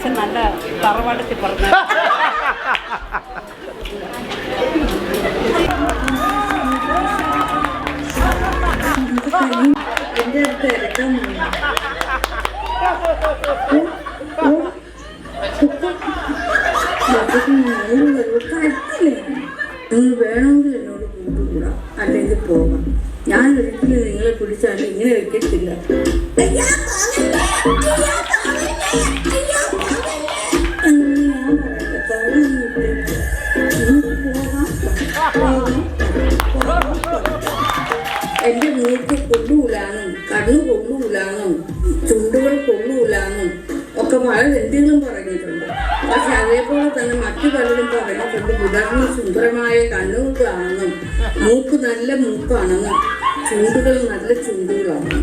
ലേശം നല്ല തറവാടത്തിൽ പറഞ്ഞു. എൻ്റെ അടുത്ത് ഇറക്കാൻ നിങ്ങൾ വേണമെങ്കിൽ എന്നോട് കൂട്ടുകൂടാ, അല്ലെങ്കിൽ പോകാം. ഞാൻ ഒരിക്കലും നിങ്ങളെ പിടിച്ചാൽ ഇങ്ങനെ വെക്കത്തില്ല. എൻ്റെ മൂക്ക് കൊള്ളൂലാന്നും കണ്ണു കൊള്ളൂലാന്നും ചുണ്ടുകൾ കൊള്ളൂലാന്നും ഒക്കെ പല എന്തെങ്കിലും പറഞ്ഞിട്ടുണ്ട്. പക്ഷെ അതേപോലെ തന്നെ മറ്റു പലരും പറഞ്ഞിട്ടുണ്ട് വിടർന്ന സുന്ദരമായ കണ്ണുകളാണെന്നും മൂക്ക് നല്ല മൂക്കാണെന്നും ചുണ്ടുകൾ നല്ല ചുണ്ടുകളാണെന്നും.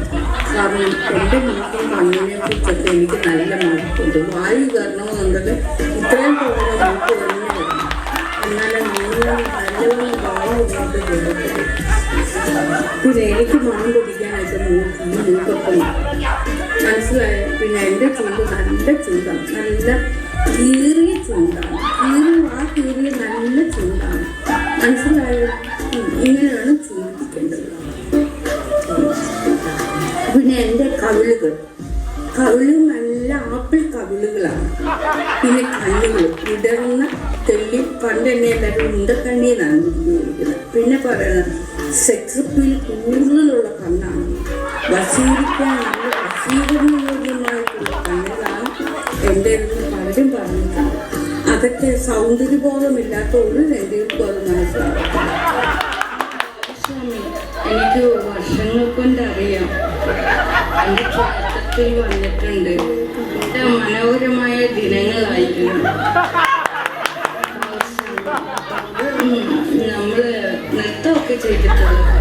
കാരണം എൻ്റെ മൂക്കും കണ്ണിനെ കുറിച്ചൊക്കെ എനിക്ക് നല്ല മടുപ്പുണ്ട്. വായു കയറണമെന്നുണ്ടെങ്കിൽ ഇത്രയും പോകുന്ന മൂക്ക് തന്നെ വേണം, എന്നാലും നല്ലവണ്ണം വായു കൊണ്ട് കൊടുക്കരുത്. പിന്നെ എനിക്ക് മണം കുടിക്കാനായിട്ട് മൂക്കൊക്കെ മനസ്സിലായോ? പിന്നെ എൻ്റെ ചൂട് നല്ല ചൂടാണ്, നല്ല കീറിയ ചൂടാണ്, കീറിയ നല്ല ചൂടാണ്. മനസ്സിലായോ? ഇങ്ങനെയാണ് ചൂടിക്കേണ്ടത്. പിന്നെ എൻ്റെ കവിളുകൾ നല്ല ആപ്പിൾ കവിളുകളാണ്. പിന്നെ കണ്ണുകൾ വിടർന്ന തെല്ലി, പണ്ട് തന്നെ എല്ലാവരും ഉണ്ടക്കണ്ണി എന്നാണ് ഉപയോഗിക്കുന്നത്. പിന്നെ പറയുന്നത് സെക്സ് അപ്പീൽ കൂടുതലുള്ള കണ്ണാണ്, വശീകരിക്കാൻ നല്ല വശീകരണയോഗ്യമായിട്ടുള്ള കണ്ണുകളാണ് എൻ്റെ പലരും പറഞ്ഞിട്ടുണ്ട്. അതൊക്കെ സൗന്ദര്യബോധമില്ലാത്ത ഒരു നെല്ലികൾക്കും അത് മനസ്സിലാക്കും. എനിക്ക് വർഷങ്ങൾ കൊണ്ടറിയാം, എൻ്റെ ക്ഷേത്രത്തിൽ വന്നിട്ടുണ്ട്. എൻ്റെ മനോഹരമായ ദിനങ്ങളായിരുന്നു. നമ്മള് നൃത്തമൊക്കെ ചെയ്തിട്ടുള്ളത്.